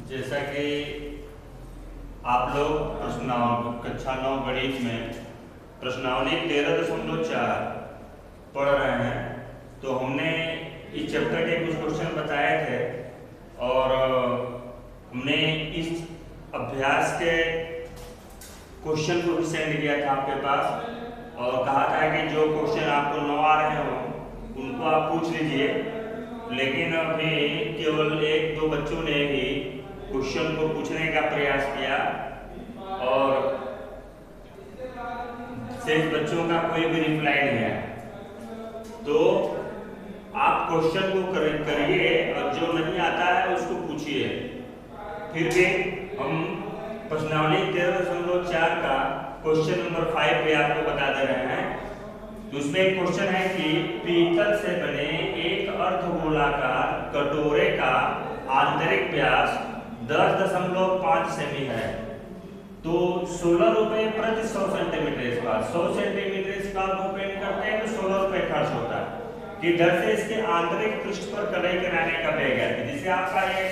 जैसा कि आप लोग कक्षा 9 गणित में प्रश्नावली 13.4 पढ़ रहे हैं, तो हमने इस चैप्टर के कुछ क्वेश्चन बताए थे और हमने इस अभ्यास के क्वेश्चन को भी सेंड किया था आपके पास और कहा था कि जो क्वेश्चन आपको न आ रहे हो उनको आप पूछ लीजिए। लेकिन अभी केवल 1-2 बच्चों ने ही क्वेश्चन को पूछने का प्रयास किया और शेष बच्चों का कोई भी रिप्लाई नहीं है। तो आप क्वेश्चन को करिए और जो नहीं आता है उसको पूछिए। फिर भी हम प्रश्नावली 13.4 का क्वेश्चन नंबर 5 पे आपको बता दे रहे हैं। तो उसमें एक क्वेश्चन है कि पीतल से बने एक अर्धगोलाकार कटोरे का आंतरिक व्यास 10.5 सेमी है, तो 16 रुपए प्रति 100 सेंटीमीटर स्क्वायर। 100 सेंटीमीटर स्क्वायर को पेंट करते हैं तो 16 रुपए खर्च होता है कि दर से इसके आंतरिक पृष्ठ पर कलई कराने का व्यय है। जिसे आपका ये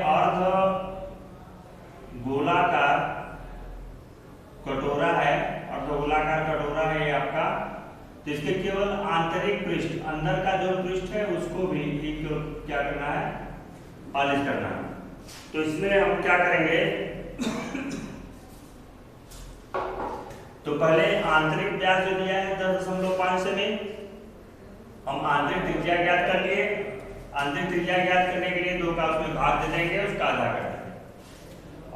अर्ध गोलाकार कटोरा है, अर्धगोलाकार कटोरा है ये आपका। तो इसके केवल आंतरिक पृष्ठ, अंदर का जो पृष्ठ है उसको भी क्या करना है, पॉलिश करना है। तो इसमें हम क्या करेंगे, तो पहले आंतरिक व्यास जो दिया है 10.5 सेमी, हम आंतरिक त्रिज्या ज्ञात कर लिए। आंतरिक त्रिज्या ज्ञात करने के लिए 2 का उसमें भाग दे देंगे, उसका आधा कर देंगे।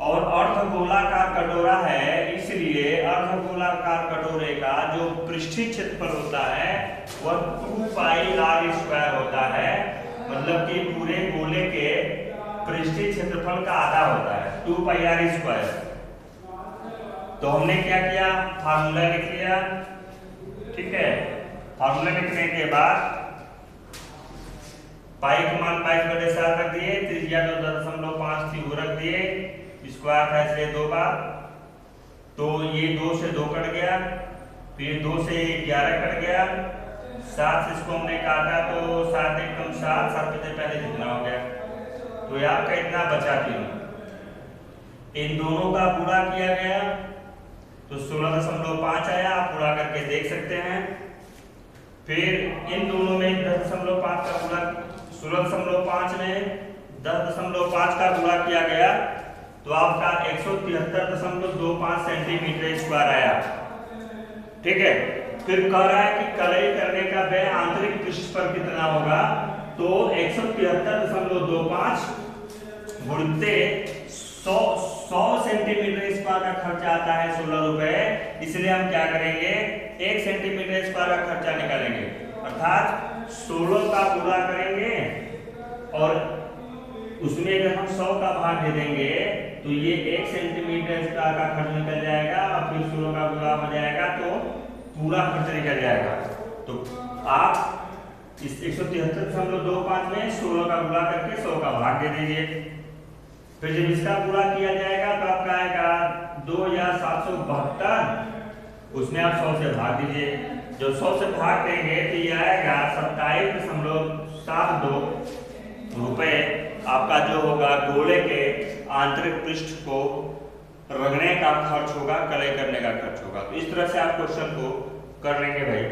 और अर्धगोलाकार कटोरा है, इसलिए अर्धगोलाकार कटोरे का जो पृष्ठीय क्षेत्रफल होता है वह 2πr² होता है। मतलब कि पूरे गोले के पृष्ठीय क्षेत्रफल का आधा होता है 2πr²। तो हमने क्या किया, फार्मूला लिख लिया। ठीक है, फार्मूला लिखने के बाद पाई का मान 22/7 रख दिए, त्रिज्या जो 10.5 थी वो रख दिए, स्क्वायर था इसलिए 2 बार। तो ये 2 से 2 कट गया, फिर 2 से 11 कट गया, 7 से इसको हमने काटा तो 7 एकम 7, 7 से पहले जितना हो गया, तो ये आपका इतना बचा 3। इन दोनों का पूरा किया गया तो 16.5 आया, आप पूरा करके देख सकते हैं। फिर इन दोनों में 10.5 का पूरा, 16.5 में 10.5 का पूरा किया गया तो आपका 173.25 सेंटीमीटर स्क्वायर आया। ठीक है, फिर कह रहा है कि कलई करने का व्यय आंतरिक पृष्ठ पर कितना होगा, तो 173.25 गुणित 100 सेंटीमीटर स्क्वायर का खर्चा आता है 16 रुपए। इसलिए हम क्या करेंगे, 1 सेंटीमीटर स्क्वायर का खर्चा निकालेंगे, अर्थात 16 का पूरा करेंगे और उसमें अगर हम 100 का भाग दे देंगे तो ये 1 सेंटीमीटर स्क्वायर का खर्च निकल जाएगा और फिर 16 का पूरा हो जाएगा तो पूरा खर्च निकल जाएगा। तो आप इस 173.25 में 16 का पूरा करके 100 का भाग दे दीजिए। फिर जब इसका पूरा किया जाएगा तो आपका आएगा 2772, उसमें आप 100 से भाग दीजिए। जो 100 से भाग देंगे तो ये आएगा 27.72 रुपए आपका जो होगा गोले के आंतरिक पृष्ठ को रगड़ने का खर्च होगा, कलई करने का खर्च होगा। तो इस तरह से आप क्वेश्चन को कर लेंगे भाई।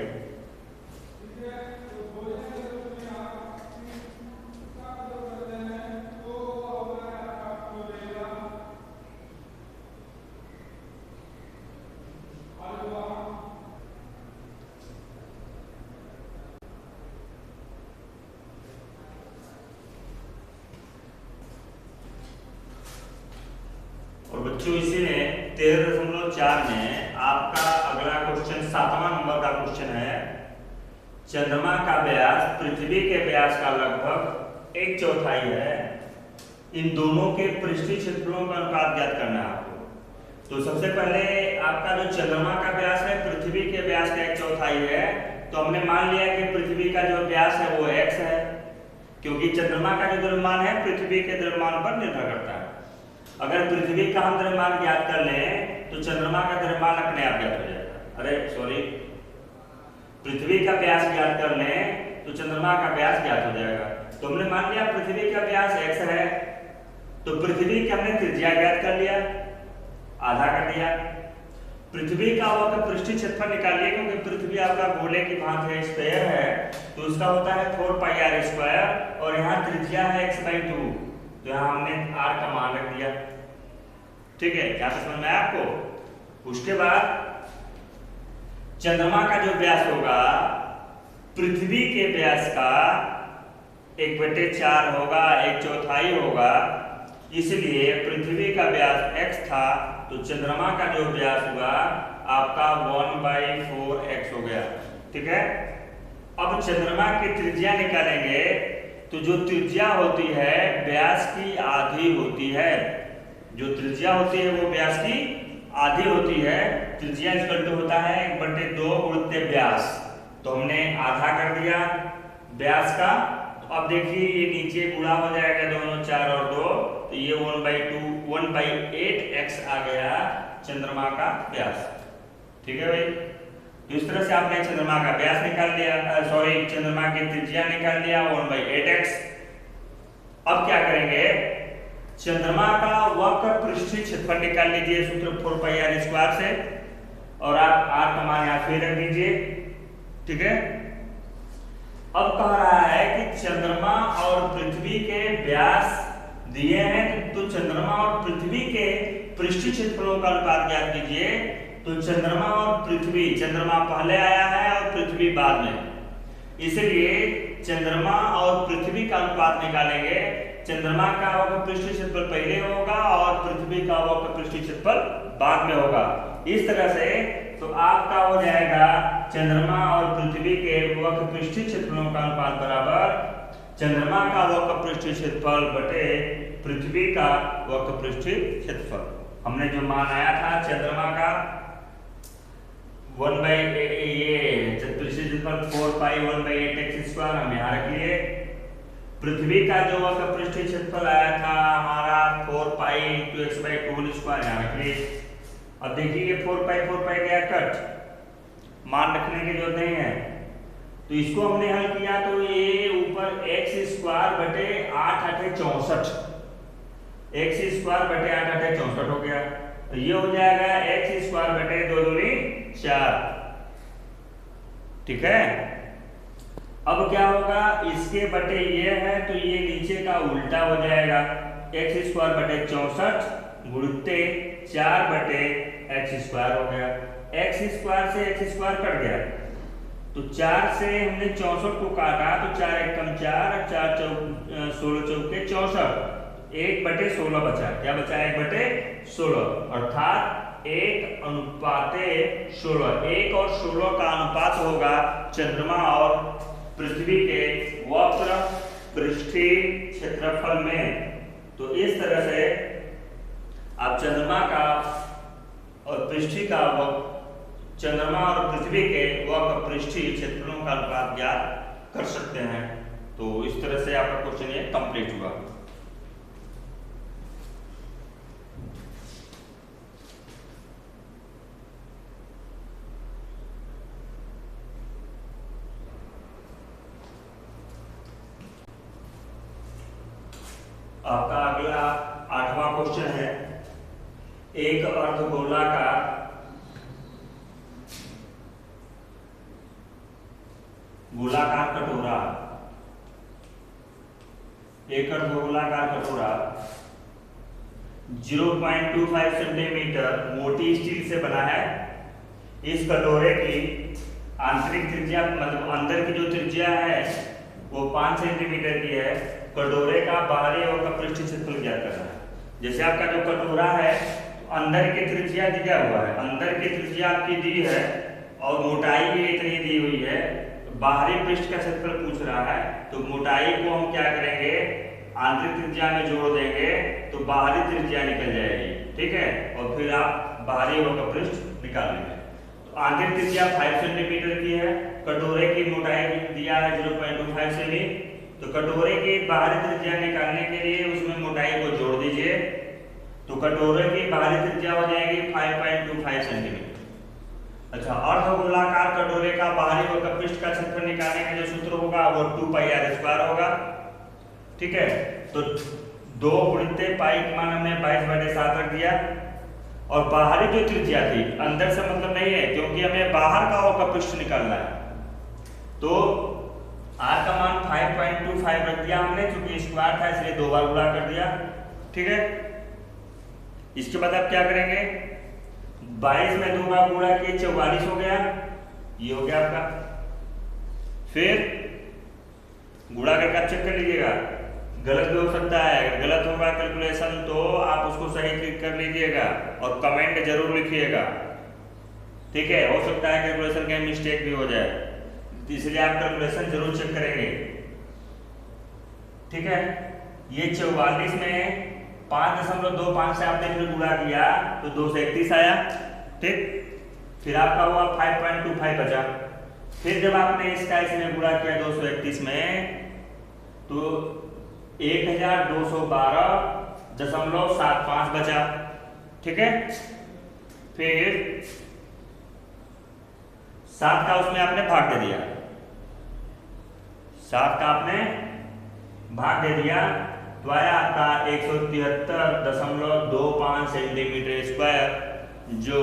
और बच्चों इसी में 13.4 में आपका अगला क्वेश्चन 7वां नंबर का क्वेश्चन है, चंद्रमा का व्यास पृथ्वी के व्यास का लगभग 1/4 है, इन दोनों के पृष्ठीय क्षेत्रफलों का अनुपात ज्ञात करना है आपको। तो सबसे पहले आपका जो चंद्रमा का व्यास है पृथ्वी के व्यास का 1/4 है, तो हमने मान लिया कि पृथ्वी का जो व्यास है वो x है, क्योंकि चंद्रमा का जो द्रव्यमान है पृथ्वी के द्रव्यमान पर निर्भर करता है। अगर पृथ्वी का हम द्रव्यमान ज्ञात कर लें तो चंद्रमा का द्रव्यमान अपने आप ज्ञात हो जाएगा। पृथ्वी का व्यास ज्ञात कर लें तो चंद्रमा का व्यास ज्ञात हो जाएगा। तो तो हमने मान लिया पृथ्वी का व्यास x है, तो पृथ्वी की हमने त्रिज्या ज्ञात कर लिया, आधा कर दिया। पृथ्वी का वक्र पृष्ठीय क्षेत्रफल निकालिए, क्योंकि पृथ्वी आपका गोले की भांति है, स्फीयर है, तो उसका होता है 4πr² और यहाँ त्रिज्या है x/2, तो यहाँ हमने r का मान रख दिया। ठीक है, क्या समझ में आया आपको? उसके बाद चंद्रमा का जो व्यास होगा पृथ्वी के व्यास का 1/4 होगा, 1/4 होगा, इसलिए पृथ्वी का व्यास x था, तो चंद्रमा का जो व्यास हुआ आपका 1/4x हो गया। ठीक है, अब चंद्रमा की त्रिज्या निकालेंगे, तो जो त्रिज्या होती है व्यास की आधी होती है, जो त्रिज्या होती है वो व्यास की आधी होती है। त्रिज्या इक्वल टू होता है 1/2 गुणित व्यास, तो हमने आधा कर दिया व्यास का। तो अब देखिए ये नीचे गुणा हो जाएगा दोनों, 4 और 2, तो ये 1/8x आ गया चंद्रमा का व्यास। ठीक है भाई, तो इस तरह से आपने चंद्रमा का व्यास निकाल लिया, सॉरी चंद्रमा की त्रिज्या निकाल लिया 1/8x। अब क्या करेंगे, चंद्रमा का वक्र पृष्ठीय क्षेत्रफल निकाल लीजिए सूत्र 4πr² से, और आप r का मान यहाँ फिर रख दीजिए। ठीक है, अब कह रहा है कि चंद्रमा और पृथ्वी के व्यास दिए हैं, तो चंद्रमा और पृथ्वी के पृष्ठीय क्षेत्रफलों का अनुपात ज्ञात कीजिए। तो चंद्रमा और पृथ्वी, चंद्रमा पहले आया है और पृथ्वी बाद में, इसलिए चंद्रमा और पृथ्वी का अनुपात निकालेंगे। चंद्रमा का वक्र पृष्ठीय क्षेत्रफल पहले होगा और पृथ्वी का वक्र पृष्ठीय क्षेत्रफल बाद में होगा। इस तरह से तो आपका हो जाएगा चंद्रमा और पृथ्वी के वक्र पृष्ठीय क्षेत्रफलों का अनुपात बराबर चंद्रमा का वक्र पृष्ठीय क्षेत्रफल बटे पृथ्वी का वक्र पृष्ठीय क्षेत्रफल। हमने जो मान आया था चंद्रमा का 1/8 पृष्ठीय क्षेत्रफल 4π1/8x², हम यहाँ रख लिए। पृथ्वी का जो वक्र पृष्ठीय क्षेत्रफल आया था हमारा 4π×x/2² यहाँ रख लिए। अब देखिए 4π गया कट, मान रखने की जरूरत नहीं है, तो इसको हमने हल किया तो ये ऊपर x² बटे 8 8 64, x² बटे 8 8 64 हो गया। तो ये हो जाएगा x² बटे 2 दूनी 4। ठीक है, अब क्या होगा, इसके बटे ये है तो ये नीचे का उल्टा हो जाएगा, x² बटे 64 गुणित 4 बटे x² हो गया। x² से x² कट गया, तो 4 से हमने 64 को काटा, तो 4 × 4 4 16 चौके 64, 1/16 बचा। क्या बचा? 1/16, अर्थात 1:16। 1 और 16 का अनुपात होगा चंद्रमा और पृथ्वी के वक्र पृष्ठीय क्षेत्रफल में। तो इस तरह से आप चंद्रमा का और पृथ्वी का चंद्रमा और पृथ्वी के वक्र पृष्ठीय क्षेत्रफलों का अनुपात ज्ञात कर सकते हैं। तो इस तरह से आपका क्वेश्चन ये कंप्लीट हुआ। आपका अगला 8वां क्वेश्चन है, एक अर्धगोलाकार गोलाकार कटोरा, एक अर्धगोलाकार कटोरा 0.25 सेंटीमीटर मोटी स्टील से बना है। इस कटोरे की आंतरिक त्रिज्या, मतलब अंदर की जो त्रिज्या है वो 5 सेंटीमीटर की है। कटोरे का बाहरी वक्र पृष्ठीय क्षेत्रफल ज्ञात करना है। जैसे आपका जो कटोरा है तो अंदर की त्रिज्या दिया हुआ है, अंदर की त्रिज्या आपकी दी है और मोटाई भी इतनी दी हुई है। बाहरी पृष्ठ का क्षेत्रफल पूछ रहा है, तो मोटाई को हम क्या करेंगे, आंतरिक त्रिज्या में जोड़ देंगे तो बाहरी त्रिज्या निकल जाएगी। ठीक है, और फिर आप बाहरी वक्र पृष्ठ निकाल लेंगे। तो आंतरिक त्रिज्या 5 सेंटीमीटर की है, कटोरे की मोटाई दिया है 0.25 सेमी। तो कटोरे की बाहरी त्रिज्या निकालने के लिए उसमें मोटाई को जोड़ दीजिए, तो कटोरे की बाहरी त्रिज्या हो जाएगी 5.25 सेंटीमीटर। अच्छा, अर्धगोलाकार कटोरे का बाहरी वक्र पृष्ठ का क्षेत्रफल निकालने का जो सूत्र होगा वो 2πr² होगा। ठीक है, तो 2 गुणित पाई का मान हमने 22/7 रख दिया। और बाहरी जो त्रिज्या थी, अंदर से मतलब नहीं है क्योंकि हमें बाहर का और का पृष्ठ निकालना है, तो r का मान 5.25 रख दिया हमने, क्योंकि स्क्वायर था इसलिए 2 बार गुणा कर दिया। ठीक है, इसके बाद आप क्या करेंगे, 22 में 2 बार गुणा किए 44 हो गया, ये हो गया आपका। फिर गुणा करके आप चेक कर लीजिएगा, गलत भी हो सकता है, अगर गलत होगा कैलकुलेशन तो आप उसको सही कर लीजिएगा और कमेंट जरूर लिखिएगा। ठीक है, हो सकता है कैलकुलेशन का मिस्टेक भी हो जाए, इसलिए आप कैलकुलेशन जरूर चेक करेंगे। ठीक है, ये 44 में 5.25 से आपने फिर गुणा किया तो 2 से 31 आया। ठीक, फिर आपका हुआ 5.25 बचा। फिर जब आपने इसका इसमें गुणा किया 231 में तो 1212.75 बचा। ठीक है, फिर 7 का उसमें आपने भाग दे दिया, 7 का आपने भाग दे दिया तो आया आपका 173.25 सेंटीमीटर स्क्वायर, जो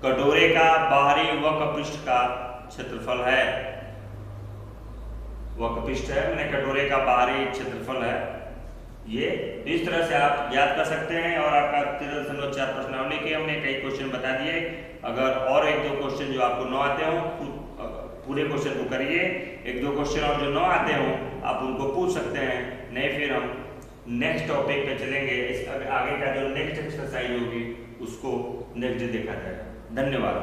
कटोरे का बाहरी वक्र पृष्ठ का क्षेत्रफल है। वक्र पृष्ठ है मैंने कटोरे का बाहरी क्षेत्रफल है ये। इस तरह से आप याद कर सकते हैं। और आपका 13.4 प्रश्नावली के हमने कई क्वेश्चन बता दिए। अगर और 1-2 क्वेश्चन जो आपको न आते हो, पूरे क्वेश्चन को करिए, 1-2 क्वेश्चन और जो न आते हो आप उनको पूछ सकते हैं, नहीं फिर हम नेक्स्ट टॉपिक पे चलेंगे। इस आगे का जो नेक्स्ट एक्सरसाइज होगी उसको नेक्स्ट डे देखा जाएगा। धन्यवाद।